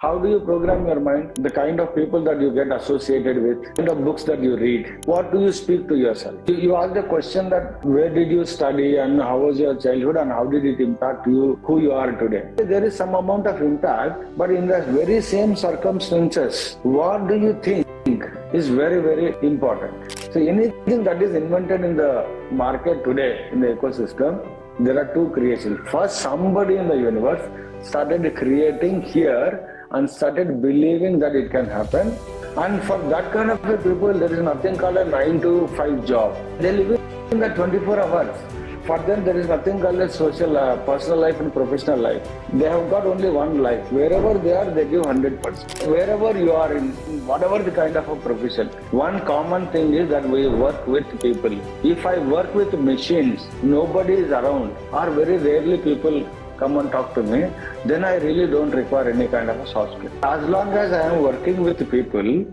How do you program your mind? The kind of people that you get associated with, the kind of books that you read, what do you speak to yourself? You ask the question that where did you study and how was your childhood and how did it impact you, who you are today? There is some amount of impact, but in the very same circumstances, what do you think is very, very important? So anything that is invented in the market today, in the ecosystem, there are two creations. First, somebody in the universe started creating here and started believing that it can happen. And for that kind of people, there is nothing called a 9 to 5 job. They live in the 24 hours. For them, there is nothing called a social, personal life and professional life. They have got only one life. Wherever they are, they give 100%. Wherever you are in whatever the kind of a profession, one common thing is that we work with people. If I work with machines, nobody is around, or very rarely people come and talk to me, then I really don't require any kind of a soft skill. As long as I am working with people,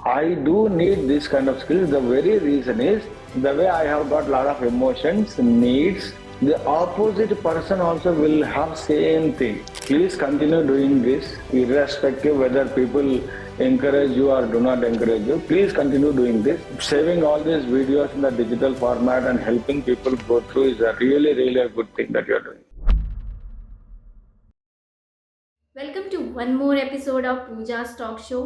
I do need this kind of skills. The very reason is the way I have got a lot of emotions, needs, the opposite person also will have same thing. Please continue doing this, irrespective whether people encourage you or do not encourage you. Please continue doing this. Saving all these videos in the digital format and helping people go through is a really, really a good thing that you are doing. Welcome to one more episode of Pooja's talk show.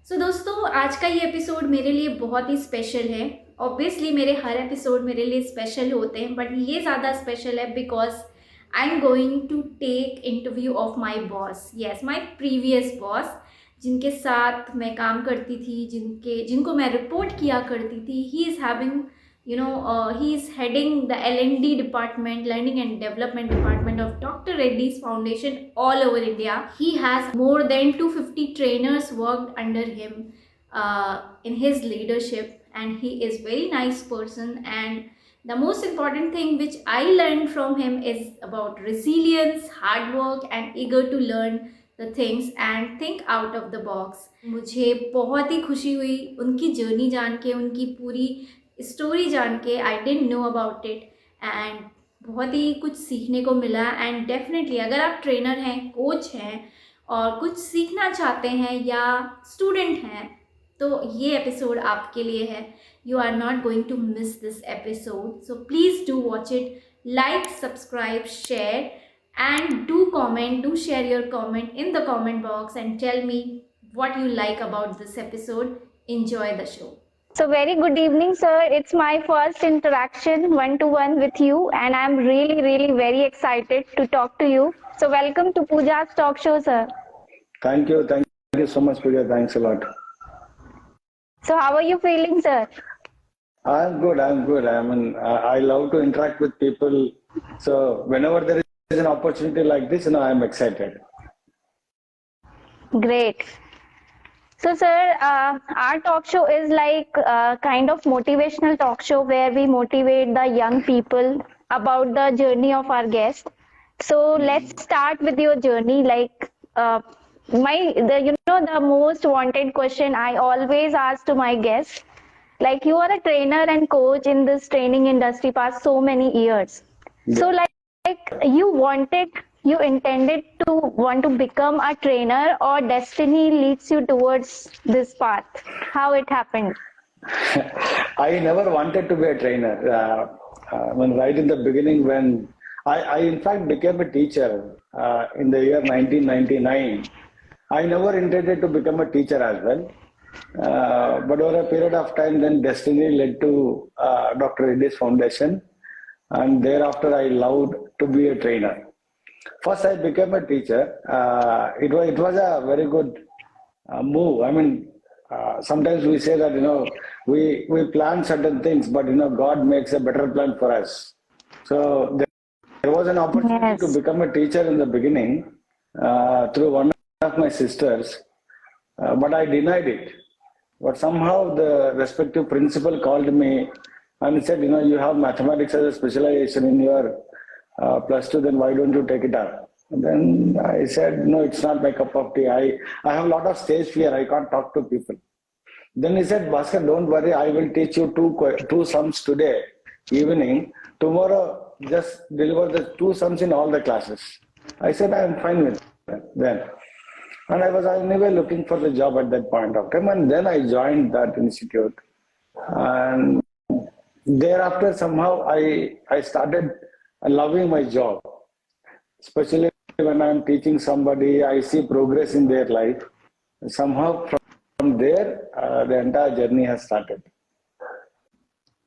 So दोस्तों, आज का ये episode मेरे लिए बहुत ही special है। Obviously मेरे हर episode मेरे लिए स्पेशल होते हैं, बट ये ज़्यादा स्पेशल है because I am going to take interview of my boss, yes my previous boss, जिनके साथ मैं काम करती थी, जिनको मैं रिपोर्ट किया करती थी। He is having he is heading the L&D department, learning and development department of Dr. Reddy's Foundation all over India. He has more than 250 trainers worked under him in his leadership, and he is very nice person. And the most important thing which I learned from him is about resilience, hard work and eager to learn the things and think out of the box. मुझे बहुत ही खुशी हुई उनकी journey जान के, उनकी पूरी story जान के। I didn't know about it and बहुत ही कुछ सीखने को मिला। एंड डेफिनेटली अगर आप ट्रेनर हैं, कोच हैं और कुछ सीखना चाहते हैं या स्टूडेंट हैं, तो ये एपिसोड आपके लिए है। You are not going to miss this episode, so please do watch it, like, subscribe, share and do share your comment in the comment box and tell me what you like about this episode. Enjoy the show. So very good evening, sir. It's my first interaction one-to-one with you, and I'm really very excited to talk to you. So welcome to Pooja's talk show, sir. Thank you so much, Pooja. Thanks a lot. So how are you feeling, sir? I'm good. I mean, I love to interact with people. So whenever there is an opportunity like this, I'm excited. Great. So, sir, our talk show is like a kind of motivational talk show where we motivate the young people about the journey of our guest. So let's start with your journey. Like the most wanted question I always ask to my guests. Like, you are a trainer and coach in this training industry past so many years. Yeah. So like you intended to want to become a trainer, or destiny leads you towards this path? How it happened? I never wanted to be a trainer. When right in the beginning, when I in fact became a teacher in the year 1999. I never intended to become a teacher as well. But over a period of time, then destiny led to Dr. Reddy's Foundation. And thereafter, I loved to be a trainer. First, I became a teacher. It was a very good move. I mean, sometimes we say that we plan certain things, but God makes a better plan for us. So there was an opportunity to become a teacher in the beginning through one of my sisters, but I denied it. But somehow the respective principal called me and said, you have mathematics as a specialization in your plus 2, then why don't you take it up? And then I said, no, it's not my cup of tea. I have a lot of stage fear. I can't talk to people. Then he said, Bhaskar, don't worry. I will teach you two sums today evening. Tomorrow, just deliver the two sums in all the classes. I said, I am fine with that then. And I was anyway looking for the job at that point of time, and then I joined that institute. And thereafter, somehow I started loving my job, especially when I'm teaching somebody, I see progress in their life. Somehow from there, the entire journey has started.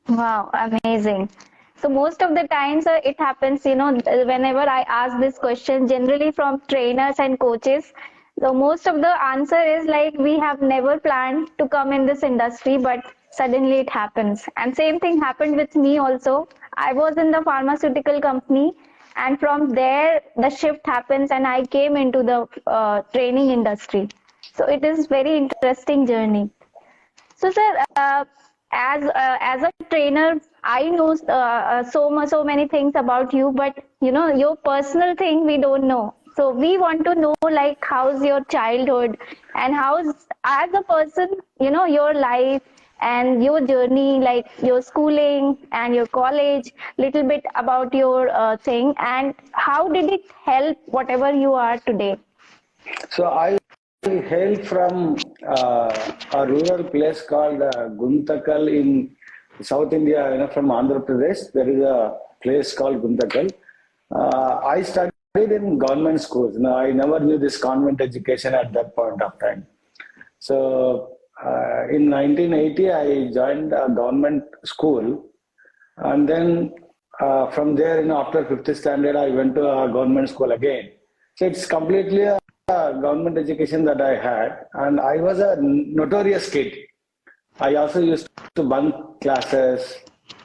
Wow, amazing. So most of the times it happens, whenever I ask this question, generally from trainers and coaches, so most of the answer is like we have never planned to come in this industry, but suddenly it happens. And same thing happened with me also. I was in the pharmaceutical company, and from there the shift happens, and I came into the training industry. So it is very interesting journey. So, sir, as a trainer, I know so many things about you, but your personal thing we don't know. So we want to know like how's your childhood and how's as a person, your life and your journey, like your schooling and your college, little bit about your thing and how did it help whatever you are today? So I hail from a rural place called Guntakal in South India, from Andhra Pradesh. There is a place called Guntakal. I studied in government schools. I never knew this convent education at that point of time. So in 1980, I joined a government school, and then from there, after 5th standard, I went to a government school again. So it's completely a government education that I had, and I was a notorious kid. I also used to bunk classes,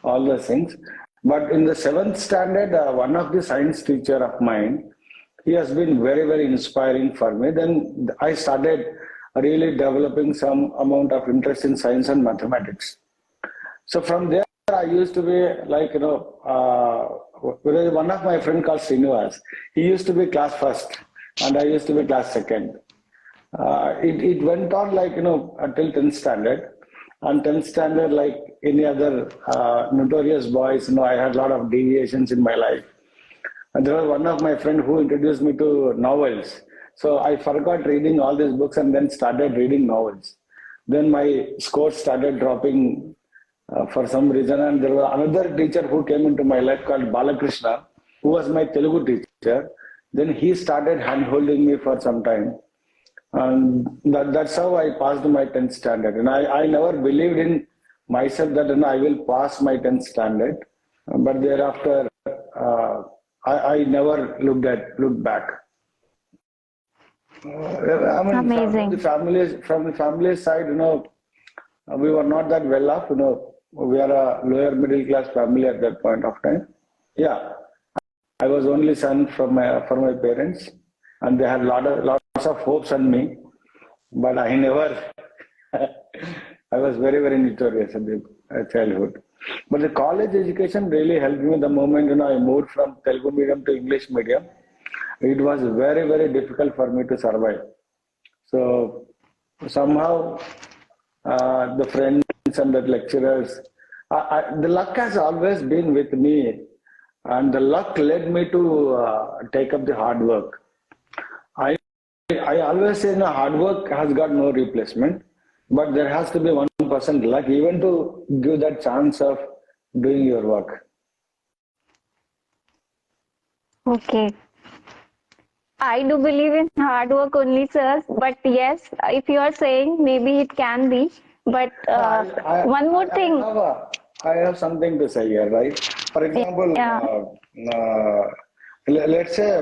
all those things. But in the 7th standard, one of the science teacher of mine, he has been very, very inspiring for me. Then I started really developing some amount of interest in science and mathematics. So from there, I used to be like, one of my friend called Srinivas. He used to be class first, and I used to be class second. It went on like, until 10th standard. And 10th standard, like any other notorious boys, I had a lot of deviations in my life. And there was one of my friend who introduced me to novels. So I forgot reading all these books and then started reading novels. Then my scores started dropping for some reason. And there was another teacher who came into my life called Balakrishna, who was my Telugu teacher. Then he started hand-holding me for some time. And that's how I passed my 10th standard. And I never believed in myself that I will pass my 10th standard. But thereafter, I never looked back. Amazing. From the family side, we were not that well off. We are a lower middle class family at that point of time. Yeah, I was only son for my parents, and they had lots of hopes on me, but I never. I was very, very notorious in the childhood. But the college education really helped me the moment I moved from Telugu medium to English medium. It was very, very difficult for me to survive. So somehow the friends and the lecturers, the luck has always been with me, and the luck led me to take up the hard work. I always say hard work has got no replacement, but there has to be 1% luck even to give that chance of doing your work. Okay. I do believe in hard work only, sir. But yes, if you are saying maybe it can be. But one more thing. I have something to say here, right? For example, let's say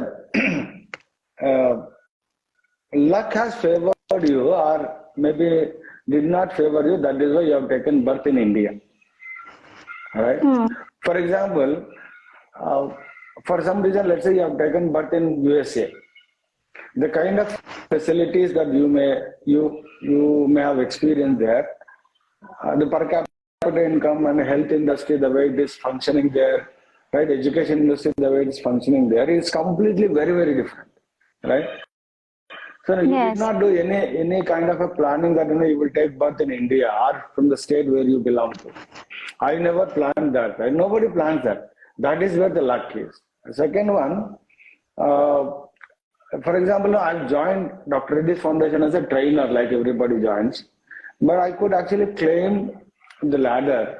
luck has favored you, or maybe did not favor you. That is why you have taken birth in India, right? For example, for some reason, let's say you have taken birth in USA. The kind of facilities that you may have experienced there, the per capita income and health industry, the way it is functioning there, right? Education industry, the way it is functioning there is completely very, very different, right? So you did not do any kind of a planning that you will take birth in India or from the state where you belong to. I never planned that, right? Nobody plans that. That is where the luck is. The second one, For example, I've joined Dr. Reddy's Foundation as a trainer, like everybody joins, but I could actually claim the ladder.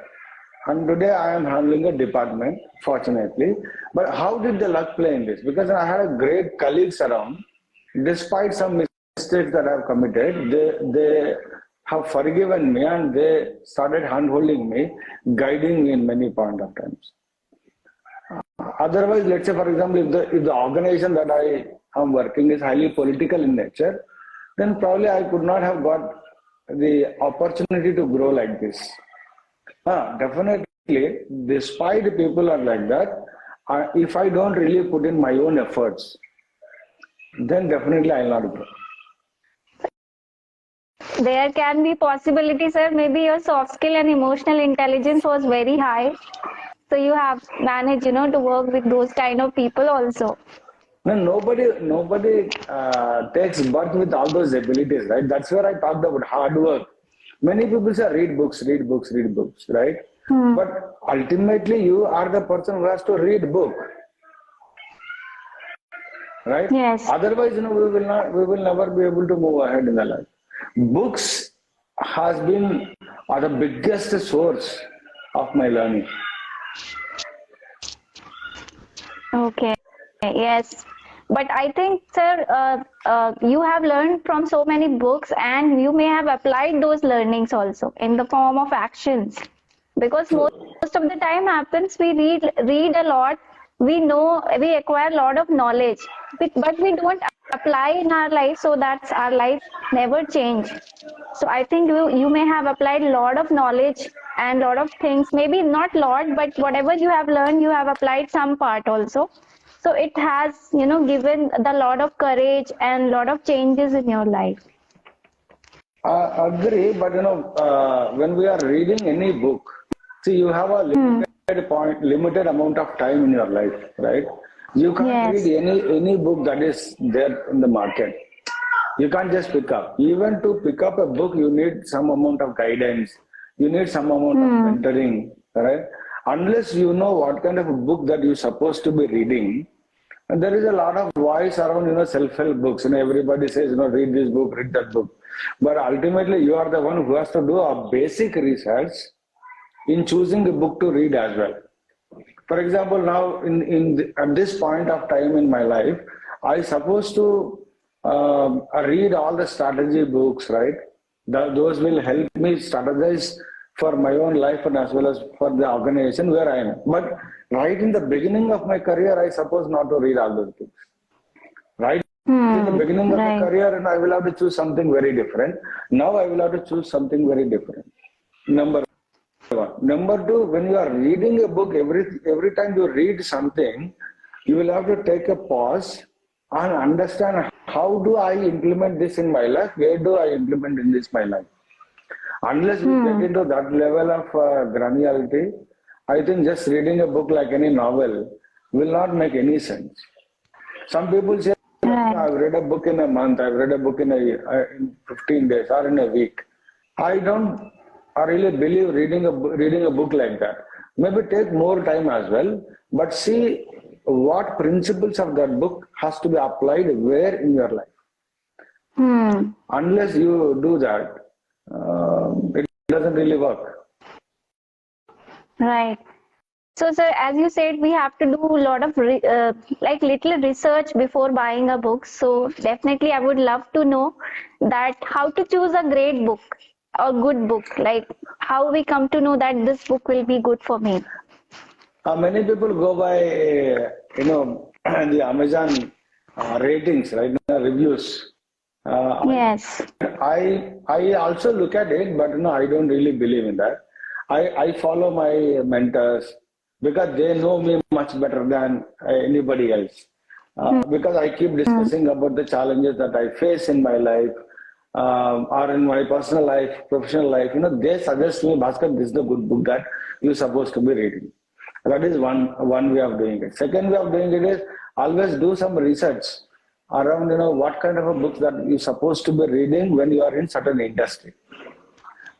And today I am handling a department, fortunately. But how did the luck play in this? Because I had a great colleagues around. Despite some mistakes that I've committed, they have forgiven me and they started handholding me, guiding me in many point of times. Otherwise, let's say, for example, if the organization that I am working is highly political in nature, then probably I could not have got the opportunity to grow like this. Definitely, despite people are like that, if I don't really put in my own efforts, then definitely I'll not grow. There can be possibilities, sir. Maybe your soft skill and emotional intelligence was very high. So you have managed, to work with those kind of people also. No, nobody takes birth with all those abilities, right? That's where I talked about hard work. Many people say read books, right? But ultimately, you are the person who has to read book, right? Yes. Otherwise, we will never be able to move ahead in the life. Books are the biggest source of my learning. Okay. Yes. But I think, sir, you have learned from so many books and you may have applied those learnings also in the form of actions. Because most of the time happens, we read a lot, we acquire a lot of knowledge, but we don't apply in our life, so that our life never change. So I think you may have applied a lot of knowledge and a lot of things, maybe not lot, but whatever you have learned, you have applied some part also. So it has, given the lot of courage and lot of changes in your life. I agree, but when we are reading any book, see, you have a limited amount of time in your life, right? You can't read any book that is there in the market. You can't just pick up. Even to pick up a book, you need some amount of guidance. You need some amount of mentoring, right? Unless you know what kind of a book that you're supposed to be reading, and there is a lot of voice around, self-help books. Everybody says, read this book, read that book. But ultimately, you are the one who has to do a basic research in choosing a book to read as well. For example, now at this point of time in my life, I supposed to read all the strategy books, right? Those will help me strategize for my own life and as well as for the organization where I am. But right in the beginning of my career, I suppose not to read all those books. Right in the beginning of the career, and I will have to choose something very different. Now I will have to choose something very different. Number one. Number two, when you are reading a book, every time you read something, you will have to take a pause and understand, how do I implement this in my life? Where do I implement in this my life? Unless we get into that level of granularity, I think just reading a book like any novel will not make any sense. Some people say, I've read a book in a month, I've read a book in 15 days or in a week. I really believe reading a book like that. Maybe take more time as well, but see what principles of that book has to be applied where in your life. Unless you do that, it doesn't really work. Right. So, sir, as you said, we have to do a lot of little research before buying a book. So, definitely, I would love to know that how to choose a great book or good book. Like how we come to know that this book will be good for me. Many people go by, the Amazon ratings, right? Reviews. Yes. I also look at it, but I don't really believe in that. I follow my mentors because they know me much better than anybody else. Because I keep discussing about the challenges that I face in my life or in my personal life, professional life. They suggest me, Bhaskar, this is the good book that you're supposed to be reading. That is one way of doing it. Second way of doing it is always do some research around what kind of a book that you're supposed to be reading when you are in certain industry.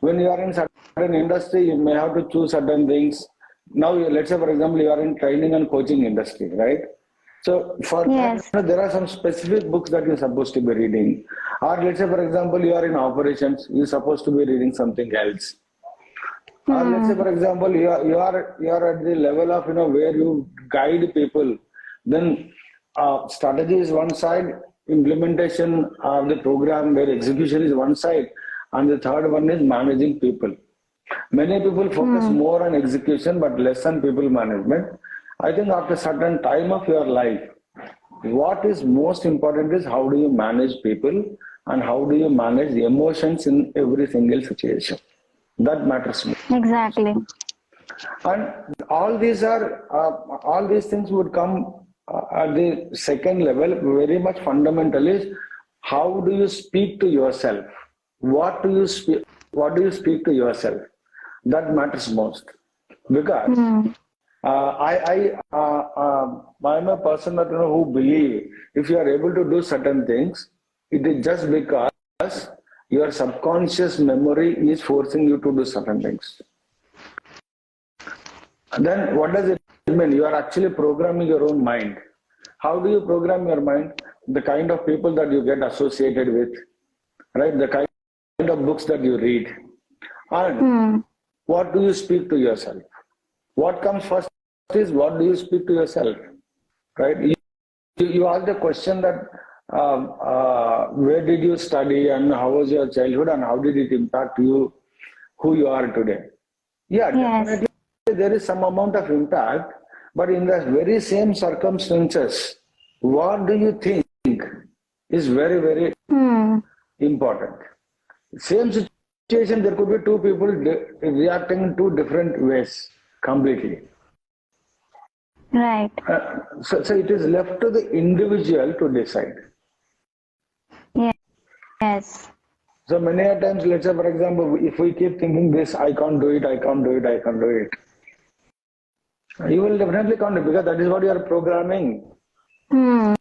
When you are in certain industry, you may have to choose certain things. Now, let's say, for example, you are in training and coaching industry, right? So for Yes. that, there are some specific books that you're supposed to be reading. Or let's say, for example, you are in operations, you're supposed to be reading something else. Or let's say, for example, you are at the level of where you guide people. Then strategy is one side, implementation of the program where execution is one side, and the third one is managing people. Many people focus more on execution but less on people management. I think after certain time of your life, what is most important is how do you manage people and how do you manage the emotions in every single situation. That matters more. Exactly. And all these things would come at the second level. Very much fundamental is how do you speak to yourself? What do you speak? What do you speak to yourself? That matters most, because I'm a person that who believe if you are able to do certain things, it is just because your subconscious memory is forcing you to do certain things. And then what does it mean? You are actually programming your own mind. How do you program your mind? The kind of people that you get associated with, right? The kind of books that you read. And what do you speak to yourself? What comes first is what do you speak to yourself, right? You ask the question that where did you study and how was your childhood and how did it impact you, who you are today? Yeah, definitely there is some amount of impact, but in the very same circumstances, what do you think is very, very important. Same situation, there could be two people reacting in two different ways completely. Right. So it is left to the individual to decide. Yes. So many a times, let's say, for example, if we keep thinking this, I can't do it, I can't do it, I can't do it. You will definitely can't do it because that is what you are programming. So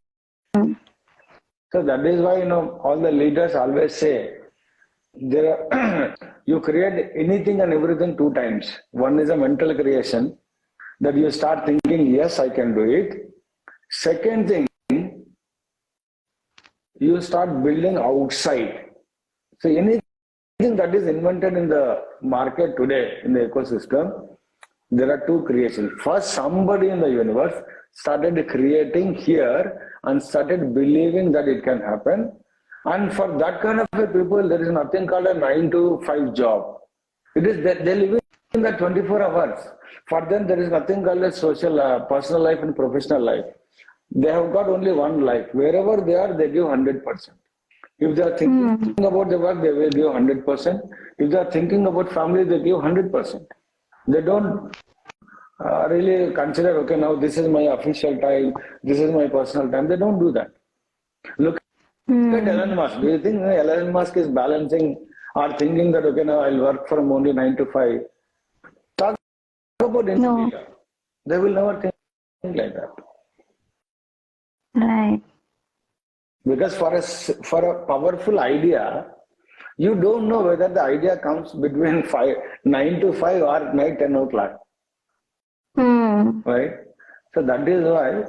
that is why, all the leaders always say, you create anything and everything two times. One is a mental creation that you start thinking, yes, I can do it. Second thing, you start building outside. So anything that is invented in the market today, in the ecosystem, there are two creations. First, somebody in the universe started creating here and started believing that it can happen. And for that kind of people, there is nothing called a 9 to 5 job. It is that they live in the 24 hours. For them, there is nothing called a social, personal life and professional life. They have got only one life. Wherever they are, they give 100%. If they are thinking about the work, they will give 100%. If they are thinking about family, they give 100%. They don't really consider, okay, now this is my official time, this is my personal time. They don't do that. Look at Elon Musk. Do you think Elon Musk is balancing or thinking that, okay, now I'll work from only 9 to 5? Talk about India. No. They will never think like that. Right. Because for a powerful idea, you don't know whether the idea comes between 9 to 5 or night 10 o'clock. Right? So that is why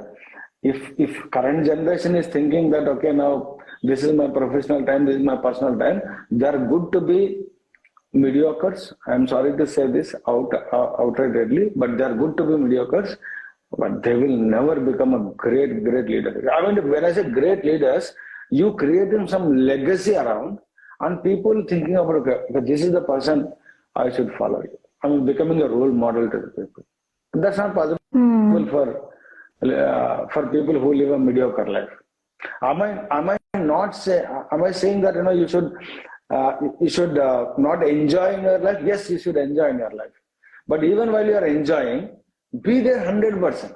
if current generation is thinking that, okay, now this is my professional time, this is my personal time, they are good to be mediocres. I'm sorry to say this outrightly, but they are good to be mediocres, but they will never become a great leader. I mean, when I say great leaders, you creating some legacy around and people thinking about, okay, this is the person I should follow. I mean, becoming a role model to the people. That's not possible for people who live a mediocre life. Am I saying that you should not enjoy in your life? Yes, you should enjoy in your life. But even while you are enjoying, be there 100%.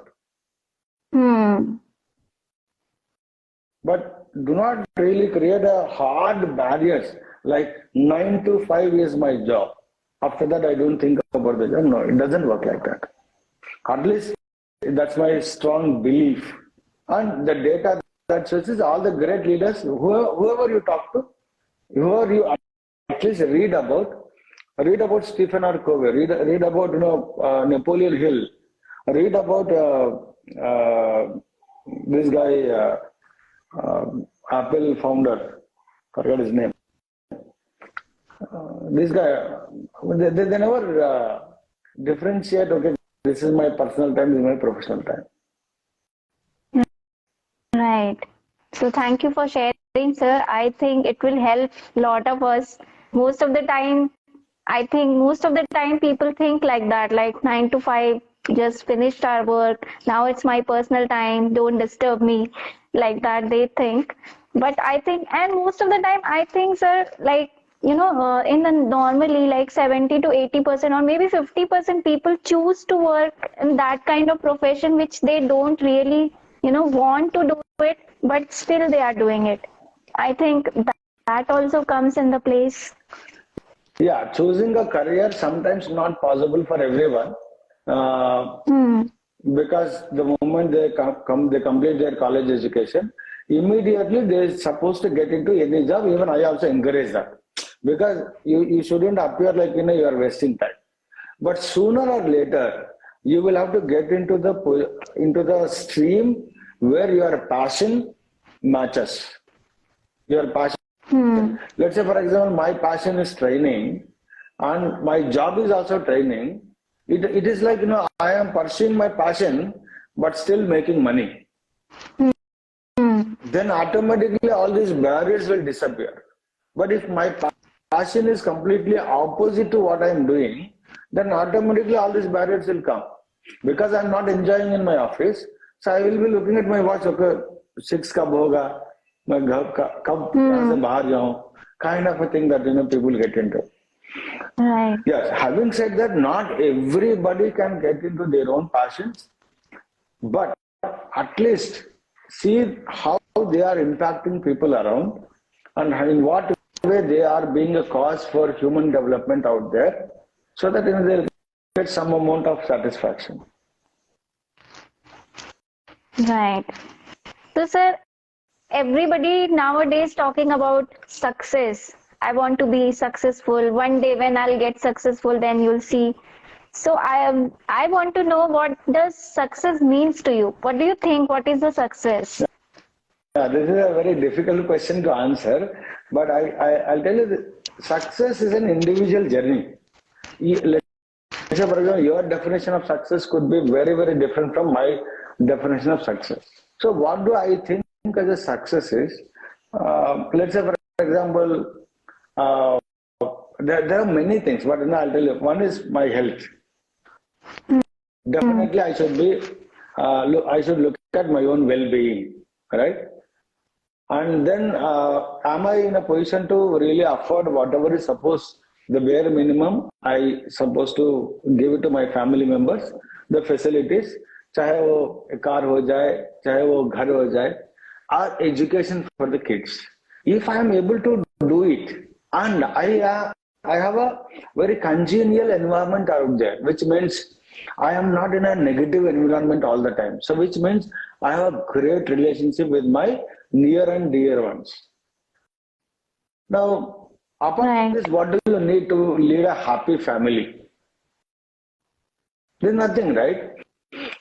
But do not really create a hard barriers like 9 to 5 is my job. After that, I don't think about the job. No, it doesn't work like that. At least that's my strong belief. And the data that shows is all the great leaders, whoever you talk to, whoever you at least read about Stephen R. Covey, read about Napoleon Hill, read about this guy, Apple founder, forgot his name. This guy, they never differentiate, okay, this is my personal time, this is my professional time. Right. So thank you for sharing, sir. I think it will help a lot of us. Most of the time, I think most of the time people think like that, like 9 to 5, just finished our work. Now it's my personal time. Don't disturb me. Like that they think. But I think, and most of the time, I think, sir, like, in the normally like 70 to 80% or maybe 50% people choose to work in that kind of profession which they don't really, want to do it, but still they are doing it. I think that also comes in the place. Yeah, choosing a career sometimes not possible for everyone. Because the moment they they complete their college education, immediately they're supposed to get into any job. Even I also encourage that, because you shouldn't appear like you are wasting time. But sooner or later, you will have to get into the stream where your passion matches. Your passion. Let's say, for example, my passion is training, and my job is also training. It is like, I am pursuing my passion, but still making money. Then automatically all these barriers will disappear. But if my passion is completely opposite to what I am doing, then automatically all these barriers will come. Because I am not enjoying in my office, so I will be looking at my watch, okay, 6 kab hoga, मैं कब यहाँ से बाहर जाऊं, kind of a thing that people get into. Right. Yes, having said that, not everybody can get into their own passions, but at least see how they are impacting people around and in what way they are being a cause for human development out there, so that they'll get some amount of satisfaction. Right. So, sir, everybody nowadays talking about success. I want to be successful. One day when I'll get successful, then you'll see. So I want to know, what does success means to you? What do you think? What is the success? Yeah, this is a very difficult question to answer, but I'll tell you that success is an individual journey. Let's say, for example, your definition of success could be very, very different from my definition of success. So what do I think as a success is? Let's say, for example, there are many things, but I'll tell you. One is my health. Definitely, I should look at my own well-being, right? And then, am I in a position to really afford whatever is supposed, the bare minimum I supposed to give it to my family members, the facilities, चाहे वो car हो जाए, चाहे वो घर हो जाए, or education for the kids. If I am able to do it, and I have a very congenial environment out there, which means I am not in a negative environment all the time. So which means I have a great relationship with my near and dear ones. Now, apart from this, what do you need to lead a happy family? There's nothing, right?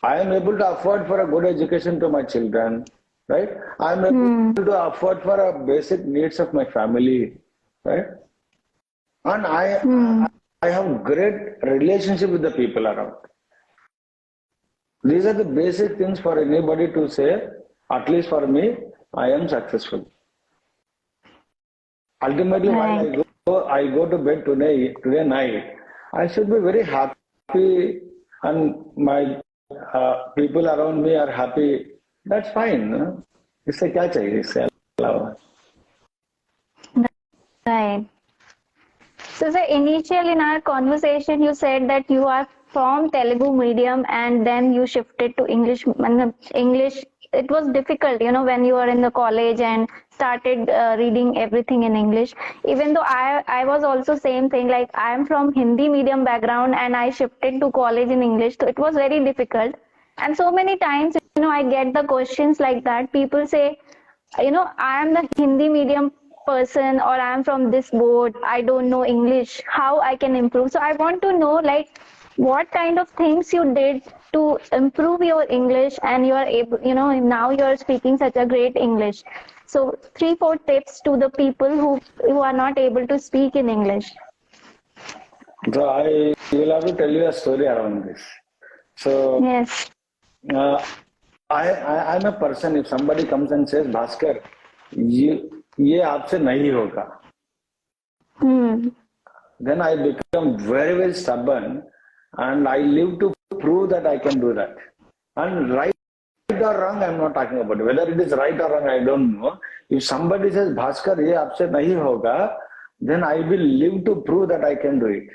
I am able to afford for a good education to my children, right? I am able to afford for a basic needs of my family, right? And I have great relationship with the people around. These are the basic things for anybody to say, at least for me, I am successful. Ultimately, while I go to bed today night, I should be very happy, and my people around me are happy. That's fine. No? इससे क्या चाहिए इससे अलावा? Right. So, sir, initially in our conversation, you said that you are from Telugu medium and then you shifted to English. English, it was difficult, when you were in the college and started reading everything in English. Even though I was also same thing, like I am from Hindi medium background and I shifted to college in English. So it was very difficult. And so many times, I get the questions like that. People say, I am the Hindi medium person, or I am from this board, I don't know English, how I can improve. So I want to know, like, what kind of things you did to improve your English, and you are able, now you are speaking such a great English. So 3-4 tips to the people who are not able to speak in English. So I will have to tell you a story around this. So Yes. I'm a person, if somebody comes and says, Bhaskar, ये आपसे नहीं होगा, then I become very, very stubborn, and I live to prove that I can do that. And right or wrong, I'm not talking about it. Whether it is right or wrong, I don't know. If somebody says, Bhaskar, ये आपसे नहीं होगा, then I will live to prove that I can do it.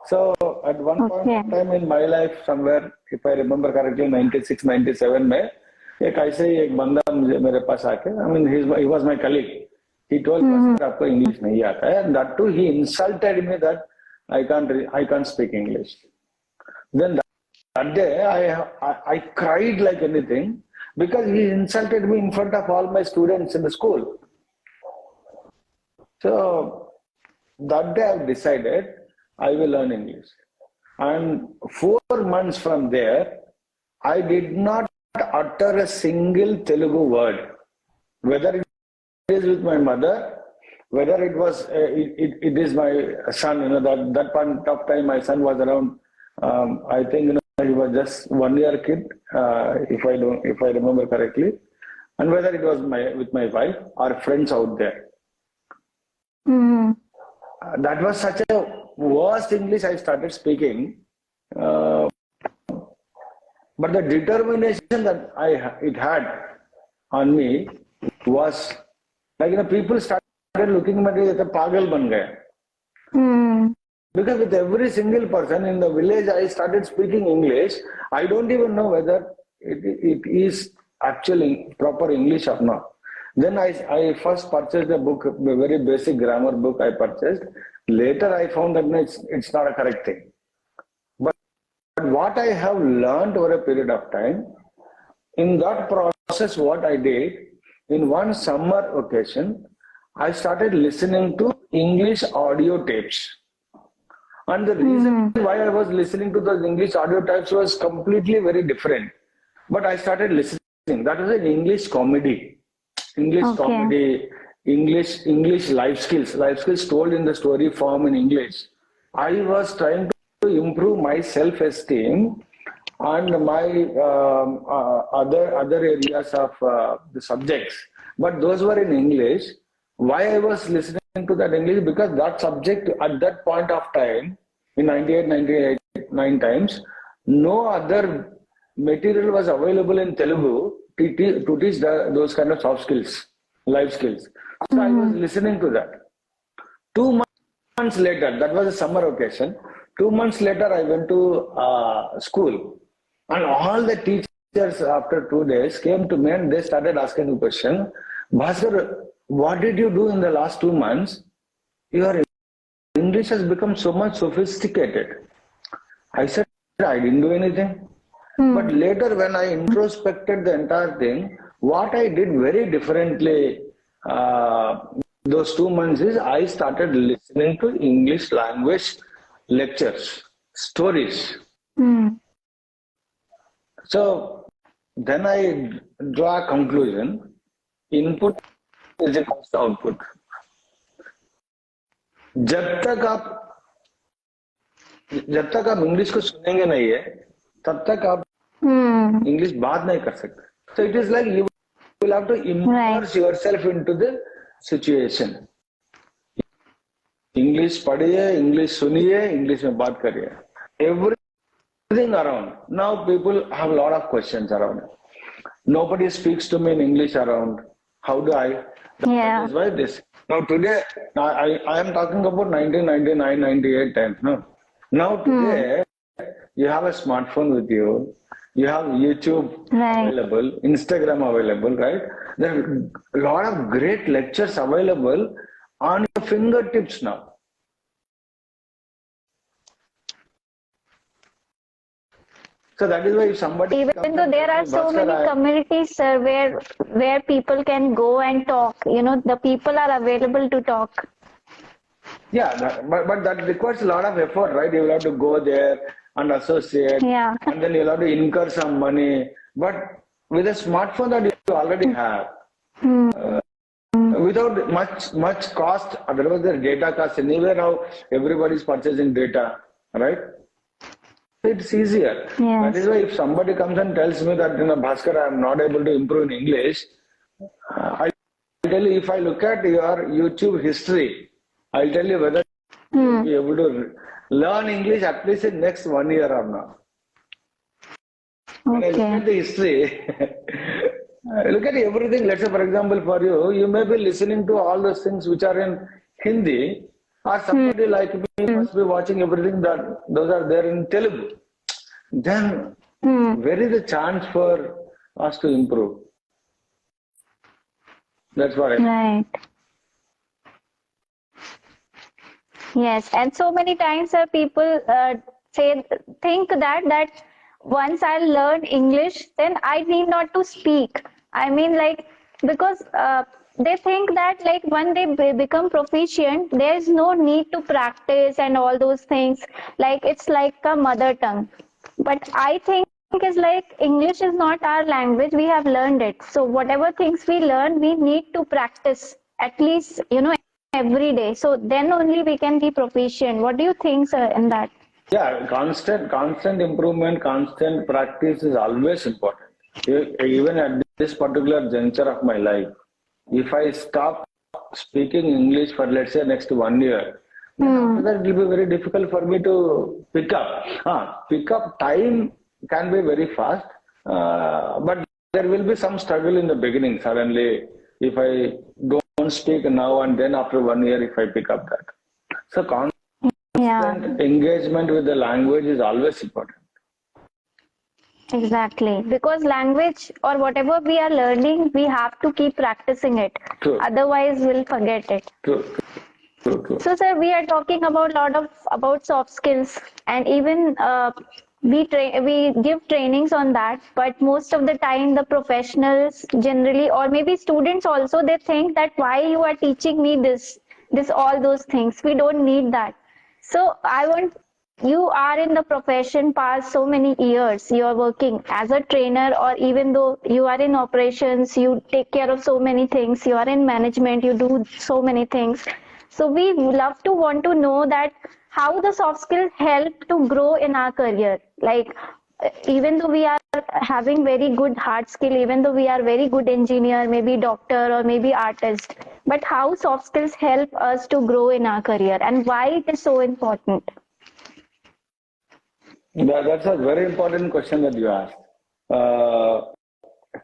So at one point of time in my life, somewhere, if I remember correctly, 96, 97 में एक ऐसे ही एक बंदा मुझे मेरे पास आके, I mean, he was my colleague. He told me, आपको English नहीं आता है, and that too he insulted me that I can't speak English. Then that day I cried like anything because he insulted me in front of all my students in the school. So that day I decided I will learn English. And 4 months from there, I did not utter a single Telugu word. Whether it is with my mother, whether it was, it is my son, that point of time my son was around, I think, he was just 1 year kid, if I remember correctly. And whether it was with my wife or friends out there. That was such a worst English I started speaking, but the determination that it had on me was like, people started looking at me as a pagal ban gaya. Because with every single person in the village, I started speaking English. I don't even know whether it is actually proper English or not. Then I first purchased a book, a very basic grammar book I purchased. Later I found that it's not a correct thing. But what I have learned over a period of time, in that process what I did, in one summer occasion, I started listening to English audio tapes. And the reason why I was listening to those English audio tapes was completely very different. But I started listening. That was an English comedy. Comedy, English life skills told in the story form in English. I was trying to improve my self-esteem and my other areas of the subjects. But those were in English. Why I was listening to that English? Because that subject at that point of time, in 98 times, no other material was available in Telugu to teach those kind of soft skills, life skills. So I was listening to that. 2 months later, that was a summer occasion. 2 months later, I went to school, and all the teachers after 2 days came to me and they started asking the question, Bhaskar, what did you do in the last 2 months? Your English has become so much sophisticated. I said, I didn't do anything. But later when I introspected the entire thing, what I did very differently those 2 months is I started listening to English language lectures, stories. So then I draw a conclusion, input is equals to output. जब तक आप English को सुनेंगे नहीं है, तब तक आप इंग्लिश बात नहीं कर सकते. So it is like you will have to immerse yourself into the situation. English पढ़िए, इंग्लिश सुनिए, इंग्लिश में बात करिए. Everything around. Now people have a lot of questions around. Nobody speaks to me in English around. How do I? That is why this. Now today, I am talking about 1999, 98 times. No. Now today, you have a smartphone with you. You have YouTube available, Instagram available, right? There are a lot of great lectures available on your fingertips now. So that is why if somebody... Even though there are so many communities, sir, where people can go and talk, the people are available to talk. Yeah, but that requires a lot of effort, right? You will have to go there and associate, Yeah. and then you'll have to incur some money. But with a smartphone that you already have, without much cost, otherwise the data cost, anywhere now everybody's purchasing data, right? It's easier. That is Yes. why if somebody comes and tells me that, Bhaskar, I am not able to improve in English, I tell you, if I look at your YouTube history, I'll tell you whether you'll be able to learn English at least in next 1 year or not. When I look Okay. at the history, look at everything. Let's say, for example, for you, you may be listening to all those things which are in Hindi, or somebody like me must be watching everything that those are there in Telugu. Then, where is the chance for us to improve? That's what I. Right. Yes, and so many times people think that once I learn English, then I need not to speak. I mean, like, because they think that like when they become proficient, there is no need to practice and all those things. Like it's like a mother tongue. But I think is like English is not our language. We have learned it. So whatever things we learn, we need to practice at least, every day. So then only we can be proficient. What do you think, sir, in that? Yeah, constant improvement, constant practice is always important. Even at this particular juncture of my life, if I stop speaking English for let's say next 1 year, then after that it will be very difficult for me to pick up. Pick up time can be very fast, but there will be some struggle in the beginning. Suddenly, if I don't speak now and then after 1 year, if I pick up that. So Yeah, constant engagement with the language is always important. exactly. Because language or whatever we are learning, we have to keep practicing it. True, Otherwise, we'll forget it. true, true. So, sir, we are talking about a lot of about soft skills, and even we give trainings on that. But most of the time, the professionals generally, or maybe students also, they think that why you are teaching me this all those things. We don't need that. So, I want you are in the profession past so many years. You are working as a trainer, or even though you are in operations, you take care of so many things. You are in management, you do so many things. So we love to want to know that how the soft skills help to grow in our career. Like even though we are having very good hard skill, even though we are very good engineer, maybe doctor or maybe artist, but how soft skills help us to grow in our career and why it is so important. That's a very important question that you asked.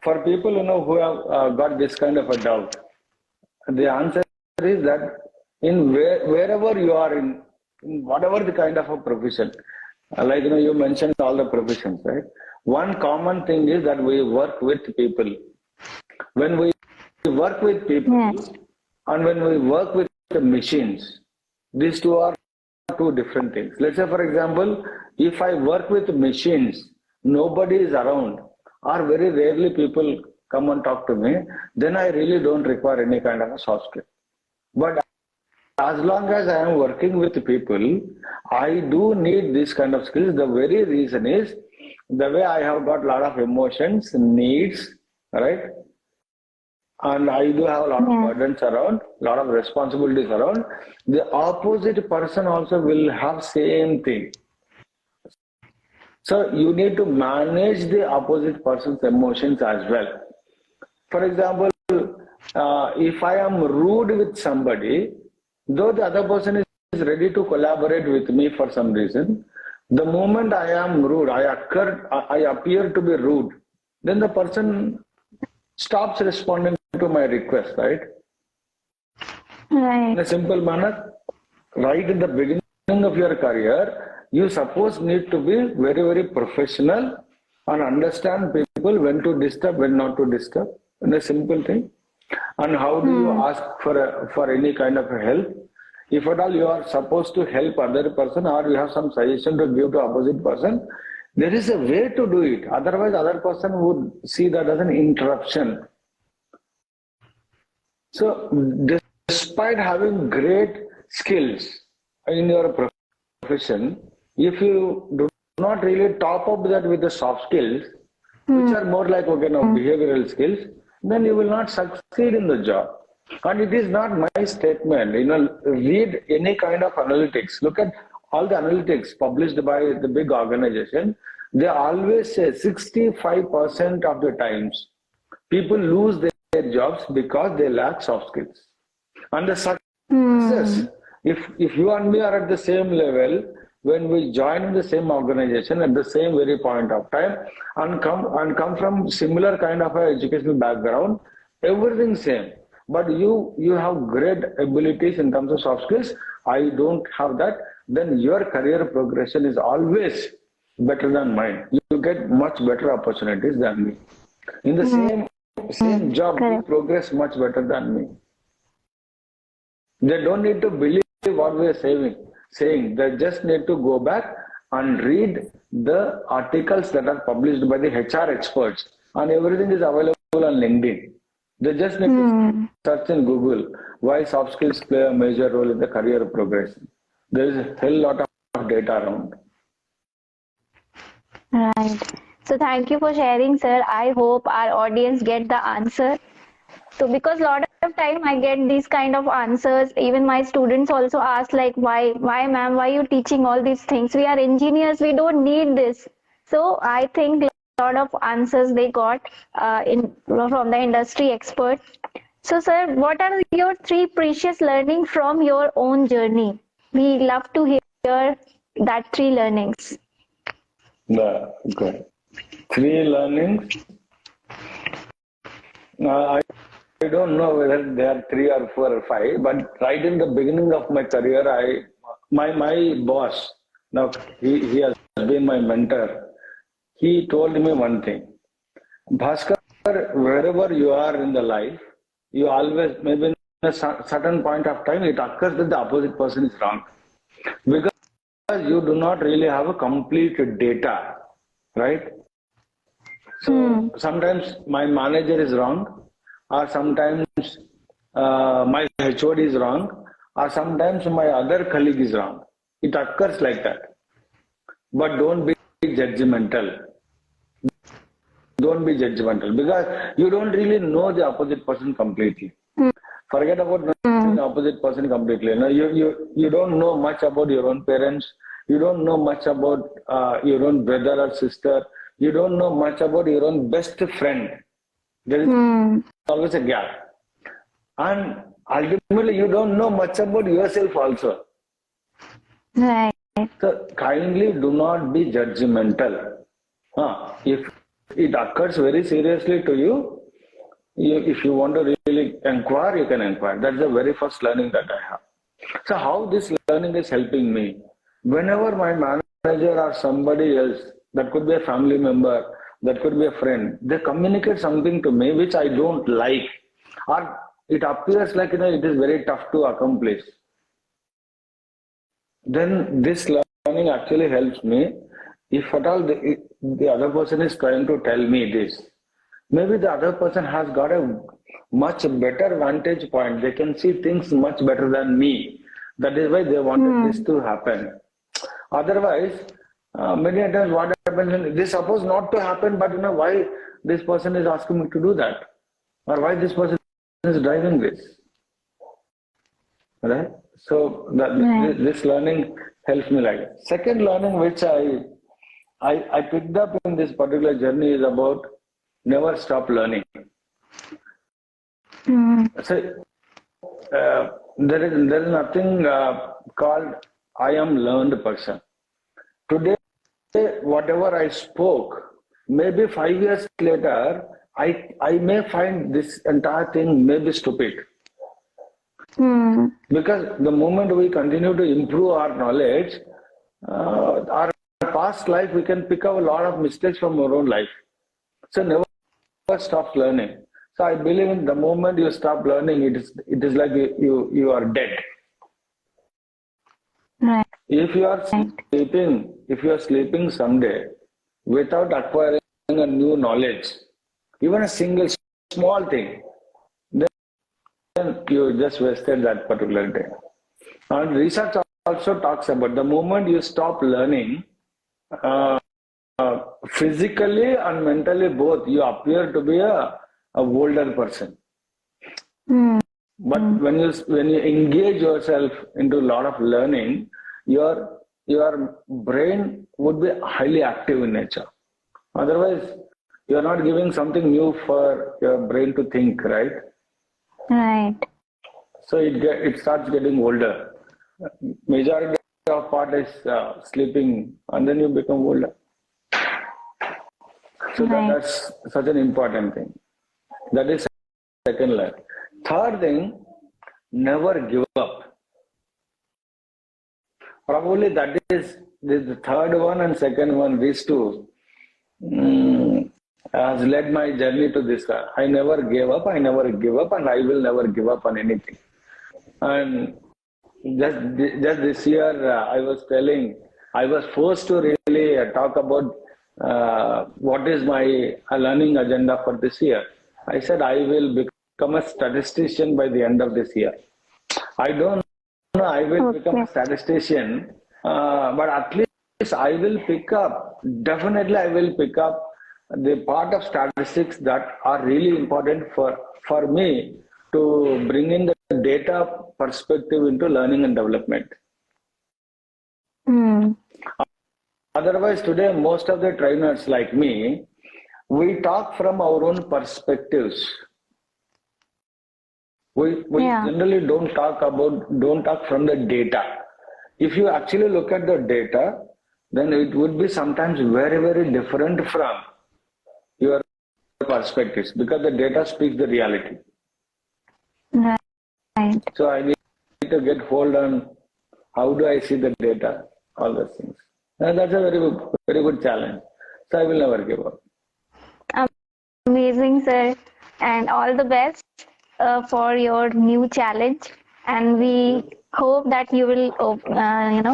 For people who have got this kind of a doubt, the answer is that in wherever you are in whatever the kind of a profession, like you mentioned all the professions, right? One common thing is that we work with people. When we work with people Yes. and when we work with the machines, these two are two different things. Let's say, for example, if I work with machines, nobody is around, or very rarely people come and talk to me, then I really don't require any kind of a soft skill. But as long as I am working with people, I do need this kind of skills. The very reason is the way I have got a lot of emotions, needs, right? And I do have a lot of burdens around, a lot of responsibilities around. The opposite person also will have same thing. So you need to manage the opposite person's emotions as well. For example, if I am rude with somebody, though the other person is ready to collaborate with me for some reason, the moment I am rude, I appear to be rude, then the person stops responding to my request, right? Right. In a simple manner, right in the beginning of your career, you suppose need to be very, very professional and understand people when to disturb, when not to disturb. In a simple thing. And how do you ask for any kind of help? If at all you are supposed to help other person or you have some suggestion to give to opposite person, there is a way to do it. Otherwise, other person would see that as an interruption. So, despite having great skills in your profession, if you do not really top up that with the soft skills, which are more like behavioral skills, then you will not succeed in the job. And it is not my statement. Read any kind of analytics. Look at all the analytics published by the big organization. They always say 65% of the times people lose their jobs because they lack soft skills. And the success, if you and me are at the same level, when we join in the same organization at the same very point of time and come from similar kind of a educational background, everything same. But you have great abilities in terms of soft skills. I don't have that. Then your career progression is always better than mine. You get much better opportunities than me. In the same job, you progress much better than me. They don't need to believe what we are saying. They just need to go back and read the articles that are published by the HR experts, and everything is available on LinkedIn. They just need to search in Google why soft skills play a major role in the career progression. There is a hell lot of data around. Right. So thank you for sharing, sir. I hope our audience get the answer. So because a lot of time I get these kind of answers, even my students also ask like, why ma'am, why you teaching all these things? We are engineers, we don't need this. So I think a lot of answers they got from the industry expert. So sir, what are your 3 precious learning from your own journey? We love to hear that 3 learnings. Okay. 3 learnings. I don't know whether there are 3 or 4 or 5, but right in the beginning of my career, my boss, now he has been my mentor. He told me one thing: Bhaskar, wherever you are in the life, you always, maybe in a certain point of time, it occurs that the opposite person is wrong, because you do not really have a complete data, right? So sometimes my manager is wrong, or sometimes my HOD is wrong, or sometimes my other colleague is wrong. It occurs like that. But don't be judgmental. Don't be judgmental, because you don't really know the opposite person completely. Forget about knowing the opposite person completely. You don't know much about your own parents. You don't know much about your own brother or sister. You don't know much about your own best friend. There is always a gap. And ultimately, you don't know much about yourself also. Right. So kindly do not be judgmental. If it occurs very seriously to you, if you want to really inquire, you can inquire. That's the very first learning that I have. So how this learning is helping me? Whenever my manager or somebody else, that could be a family member, that could be a friend, they communicate something to me which I don't like, or it appears like it is very tough to accomplish, then this learning actually helps me. If at all the other person is trying to tell me this, maybe the other person has got a much better vantage point. They can see things much better than me. That is why they wanted this to happen. Otherwise, many times what happens, this supposed not to happen, but why this person is asking me to do that, or why this person is driving this, right? So this learning helps me like that. Second learning which I picked up in this particular journey is about never stop learning. So there is nothing called I am learned person. Today, whatever I spoke, maybe 5 years later, I may find this entire thing maybe stupid. Because the moment we continue to improve our knowledge, our past life, we can pick up a lot of mistakes from our own life. So never stop learning. So I believe in the moment you stop learning, it is like you are dead. Right. If you are sleeping someday without acquiring a new knowledge, even a single small thing, then you just wasted that particular day. And research also talks about the moment you stop learning, uh, physically and mentally both, you appear to be a older person. Hmm. But when you engage yourself into a lot of learning, your brain would be highly active in nature. Otherwise, you are not giving something new for your brain to think, right? Right. So it starts getting older. Majority of part is sleeping, and then you become older. So Right. that's such an important thing. That is second line. Third thing, never give up. Probably that is the third one and second one. These two has led my journey to this. I never gave up. I never give up, and I will never give up on anything. And just this year, I was telling, I was forced to really talk about what is my learning agenda for this year. I said I will become a statistician by the end of this year. I don't know I will become a statistician, but at least I will pick up, definitely I will pick up the part of statistics that are really important for me to bring in the data perspective into learning and development. Hmm. Otherwise, today, most of the trainers like me, we talk from our own perspectives. We generally don't talk from the data. If you actually look at the data, then it would be sometimes very, very different from your perspectives because the data speaks the reality. Right. So I need to get hold on how do I see the data, all those things. And that's a very good challenge. So I will never give up. Amazing, sir, and all the best for your new challenge. And we hope that you will,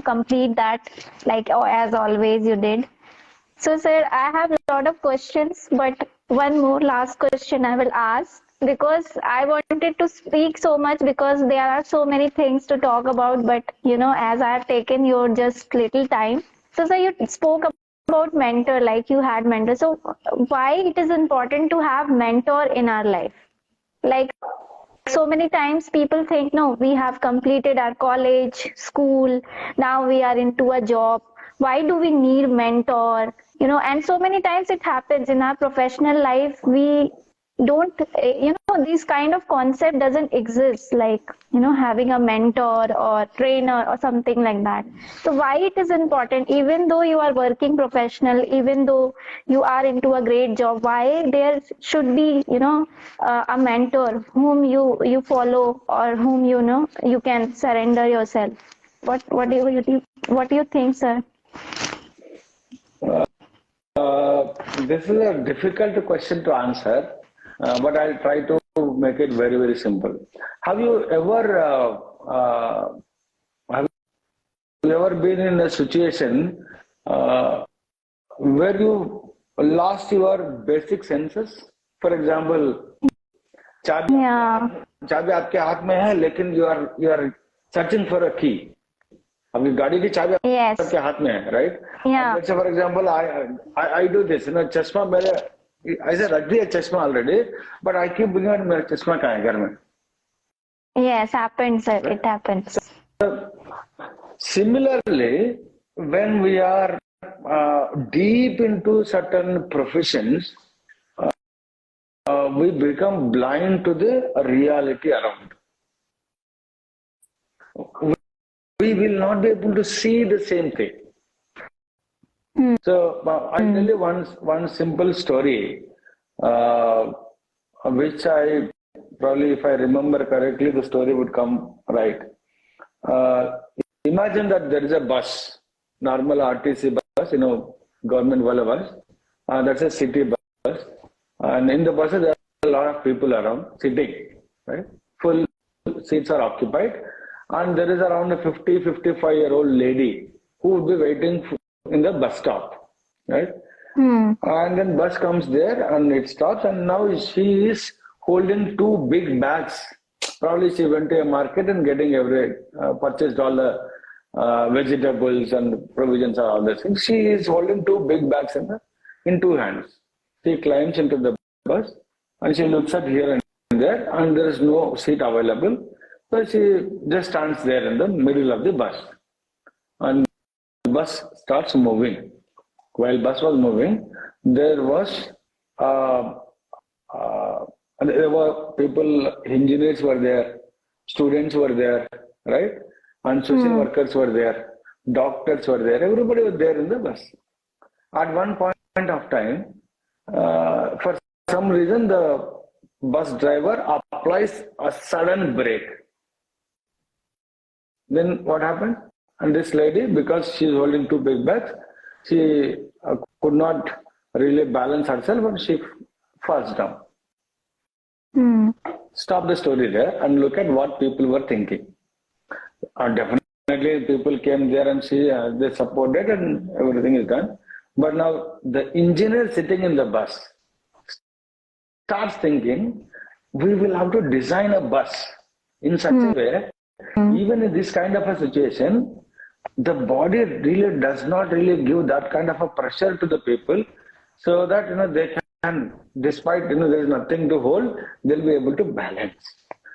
complete that like as always you did. So, sir, I have a lot of questions, but one more last question I will ask because I wanted to speak so much because there are so many things to talk about. But as I have taken your just little time, so sir, you spoke about mentor, like you had mentor. So, why it is important to have mentor in our life? Like so many times people think, no, we have completed our college, school, now we are into a job. Why do we need mentor? And so many times it happens in our professional life, we don't, this kind of concept doesn't exist, like, having a mentor or trainer or something like that. So why it is important, even though you are working professional, even though you are into a great job, why there should be, a mentor whom you follow or whom, you can surrender yourself. What do you think, sir? This is a difficult question to answer, but I'll try to make it very, very simple. Have you ever been in a situation where you lost your basic senses? For example, चाबी आपके हाथ में है, लेकिन you are searching for a key. अभी गाड़ी की चाबी आपके हाथ में है, right? Let's say for example, I do this. चश्मा मेरे ऐसे रख दिया चश्मा already, but I keep thinking मेरा चश्मा कहाँ है घर में? Yes, happens, sir. It happens. Similarly, when we are deep into certain professions, we become blind to the reality around. We will not be able to see the same thing. So I'll tell you one simple story, which I probably, if I remember correctly, the story would come right. Imagine that there is a bus, normal RTC bus, government wala bus. That's a city bus, and in the bus there are a lot of people around sitting, right? Full seats are occupied. And there is around a 55-year-old lady who would be waiting in the bus stop, right? And then bus comes there and it stops, and now she is holding two big bags. Probably she went to a market and getting purchased all the vegetables and provisions and all those things. She is holding two big bags in two hands. She climbs into the bus and she looks at here and there, and there is no seat available. So she just stands there in the middle of the bus. And the bus starts moving. While bus was moving, there were people, engineers were there, students were there, right? And social workers were there, doctors were there, everybody was there in the bus. At one point of time, for some reason, the bus driver applies a sudden brake. Then what happened? And this lady, because she is holding two big bags, she could not really balance herself and she falls down. Stop the story there and look at what people were thinking. Definitely people came there and they supported and everything is done. But now the engineer sitting in the bus starts thinking, we will have to design a bus in such a way, even in this kind of a situation, the body really does not really give that kind of a pressure to the people, so that they can, despite there is nothing to hold, they'll be able to balance.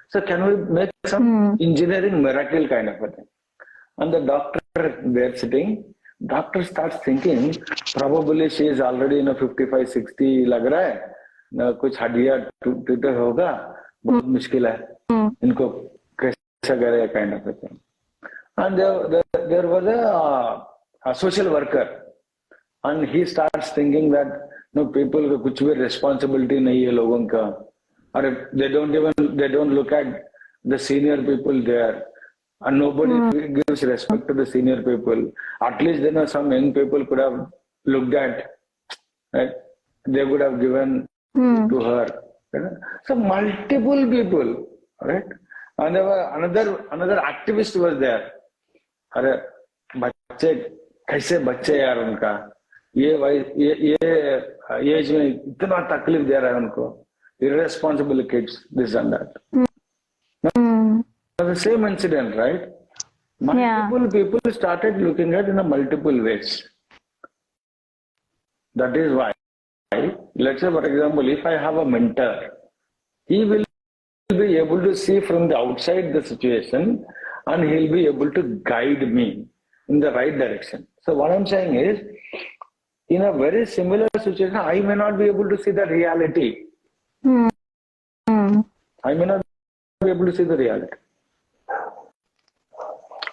So can we make some engineering miracle kind of a thing? And the doctor there sitting, doctor starts thinking, probably she is already 55, 60 lag raha hai, कुछ हड्डियां टूटे होगा, बहुत मुश्किल है, इनको कैसा करेगा kind of a thing. And there was a social worker, and he starts thinking that people को कुछ भी responsibility नहीं है लोगों का, और they don't look at the senior people there, and nobody gives respect to the senior people. At least some young people could have looked at, right? They would have given to her. So multiple people, right? And there were another activist was there. अरे बच्चे कैसे बच्चे यार, उनका ये as में इतना तकलीफ दे रहा है उनको, irresponsible kids, this and that. The same incident, right? Multiple people started looking at in a multiple ways. That is why, let's say for example, if I have a mentor, he will be able to see from the outside the situation, and he'll be able to guide me in the right direction. So what I'm saying is, in a very similar situation, I may not be able to see the reality. I may not be able to see the reality.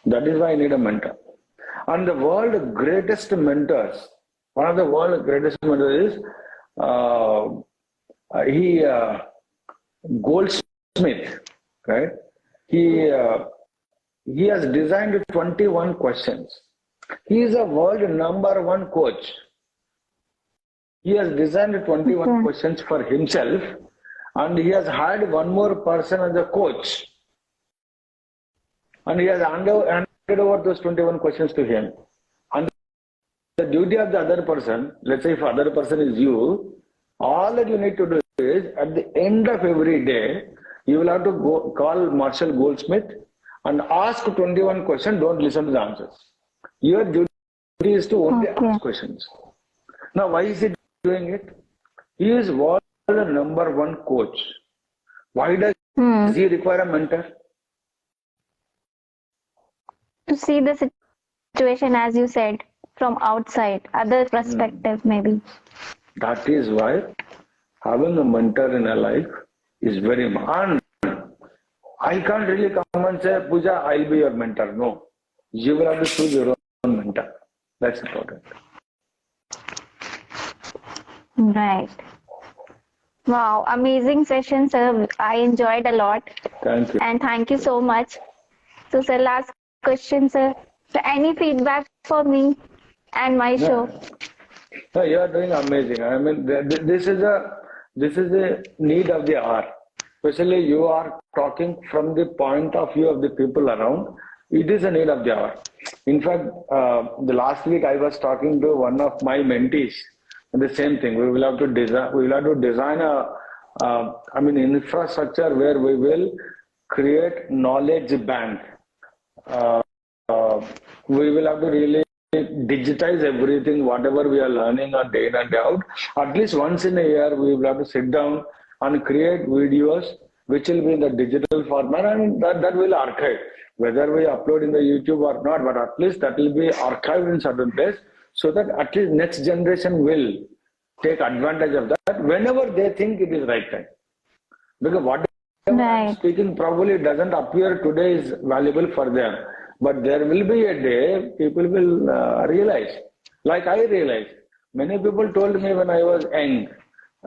That is why I need a mentor. And the world's greatest mentors, one of the world's greatest mentors is Goldsmith, right? He has designed 21 questions. He is a world #1 coach. He has designed 21 questions for himself, and he has hired one more person as a coach. And he has handed over those 21 questions to him. And the duty of the other person, let's say if other person is you, all that you need to do is, at the end of every day, you will have to go call Marshall Goldsmith and ask 21 questions, don't listen to the answers. Your duty is to only ask questions. Now, why is he doing it? He is world #1 coach. Why does he require a mentor? To see the situation, as you said, from outside, other perspective maybe. That is why having a mentor in a life is very important. I can't really come and say, Pooja, I'll be your mentor. No. You will have to choose your own mentor. That's important. Right. Wow, amazing session, sir. I enjoyed a lot. Thank you. And thank you so much. So, sir, last question, sir. So, any feedback for me and my show? No, you are doing amazing. I mean, this is a need of the hour. Especially you are talking from the point of view of the people around. It is a need of the hour. In fact, the last week I was talking to one of my mentees, and the same thing. We will have to design infrastructure where we will create knowledge bank we will have to really digitize everything, whatever we are learning on day in and day out. At least once in a year, we will have to sit down and create videos which will be in the digital format, and that will archive. Whether we upload in the YouTube or not, but at least that will be archived in certain place, so that at least next generation will take advantage of that whenever they think it is right time. Because whatever I'm speaking probably doesn't appear today is valuable for them. But there will be a day people will realize. Like I realized. Many people told me when I was young,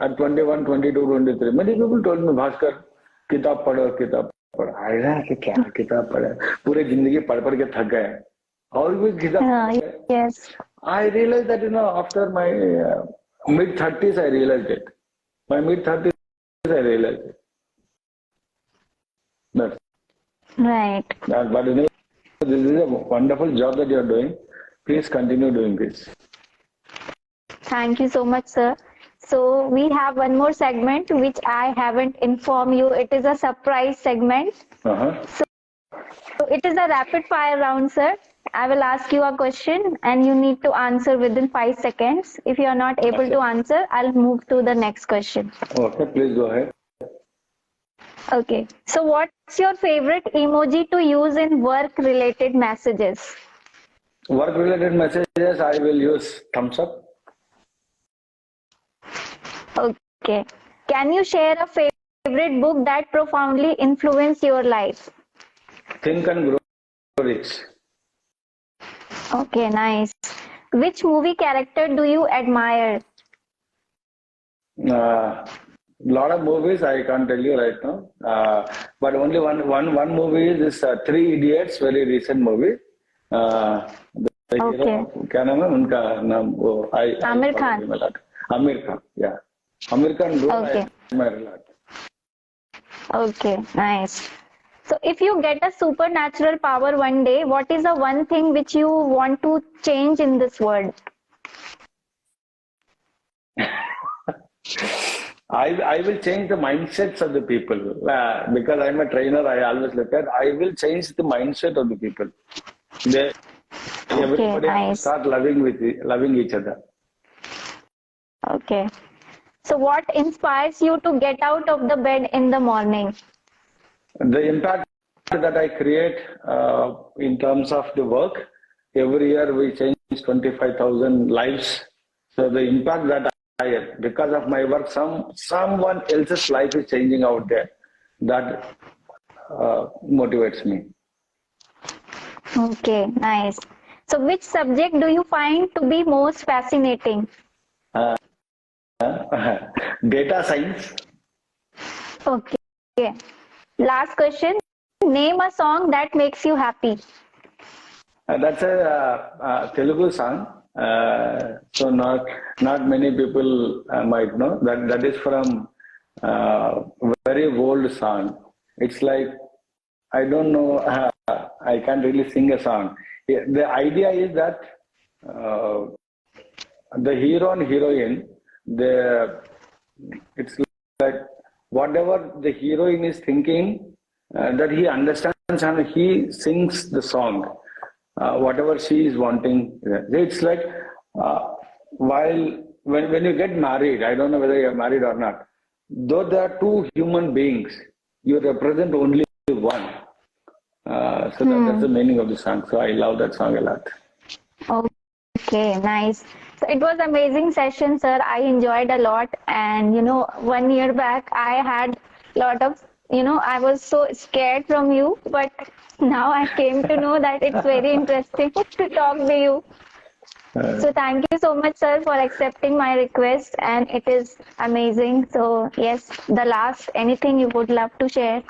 at 21, 22, 23, many people told me, Bhaskar, किताब पढ़ो, किताब पढ़ो. I realized कि क्या किताब पढ़े? पूरे जिंदगी पढ़ के थक गए. और भी किताब. Yes. I realized that, after my mid-30s, I realized it. My mid-30s, I realized it. That's Right. but this is a wonderful job that you are doing. Please continue doing this. Thank you so much, sir. So we have one more segment which I haven't informed you. It is a surprise segment. So it is a rapid fire round, sir. I will ask you a question and you need to answer within 5 seconds. If you are not able to answer, I'll move to the next question. Okay, please go ahead. Okay. So what's your favorite emoji to use in work-related messages? Work-related messages, I will use thumbs up. Okay. Can you share a favorite book that profoundly influenced your life? Think and Grow Rich. Okay, nice. Which movie character do you admire? Lot of movies I can't tell you right now, but only one movie is this Three Idiots, very recent movie. The hero, क्या नाम है उनका नाम वो Amir Khan. Amir Khan, yeah. Amir Khan role I admire a lot. Okay, nice. So if you get a supernatural power one day, what is the one thing which you want to change in this world? I will change the mindsets of the people, because I'm a trainer. I always look at, I will change the mindset of the people. Everybody has to start loving each other. Okay. So what inspires you to get out of the bed in the morning? The impact that I create in terms of the work, every year we change 25,000 lives. So the impact that because of my work, someone else's life is changing out there. That motivates me. Okay, nice. So which subject do you find to be most fascinating? Data science. Okay. Last question. Name a song that makes you happy. That's a Telugu song. So not many people might know that is from very old song. It's like, I don't know, I can't really sing a song. The idea is that the hero and heroine, it's like whatever the heroine is thinking, that he understands and he sings the song. Whatever she is wanting. It's like when you get married, I don't know whether you're married or not, though there are two human beings, you represent only one. That's the meaning of the song. So I love that song a lot. Okay, nice. So it was amazing session, sir. I enjoyed a lot. And 1 year back, I had a lot of, I was so scared from you, but now I came to know that it's very interesting to talk to you. So thank you so much, sir, for accepting my request, and it is amazing. So yes, the last, anything you would love to share?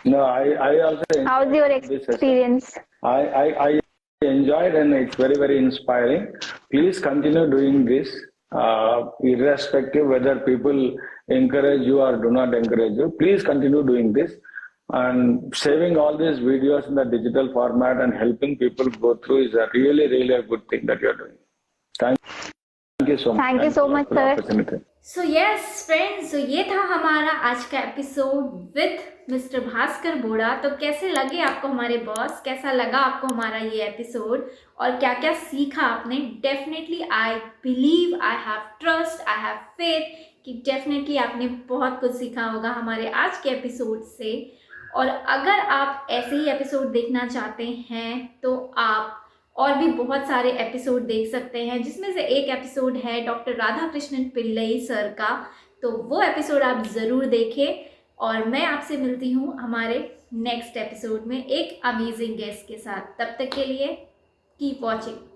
No, I also. How's your experience? I enjoyed, and it's very, very inspiring. Please continue doing this, irrespective whether people encourage you or do not encourage you. Please continue doing this. And saving all these videos in the digital format and helping people go through is a really, really a good thing that you're doing. Thank you so much. Thank you so much, sir. So yes friends, ये था हमारा आज का episode with mister Bhaskar बोड़ा। तो कैसे लगे आपको हमारे बॉस, कैसा लगा आपको हमारा ये एपिसोड और क्या क्या सीखा आपने? Definitely I believe, I have trust, I have faith कि डेफिनेटली आपने बहुत कुछ सीखा होगा हमारे आज के एपिसोड से। और अगर आप ऐसे ही एपिसोड देखना चाहते हैं तो आप और भी बहुत सारे एपिसोड देख सकते हैं, जिसमें से एक एपिसोड है डॉक्टर राधा कृष्णन पिल्लई सर का। तो वो एपिसोड आप ज़रूर देखें और मैं आपसे मिलती हूँ हमारे नेक्स्ट एपिसोड में एक अमेजिंग गेस्ट के साथ। तब तक के लिए कीप वॉचिंग।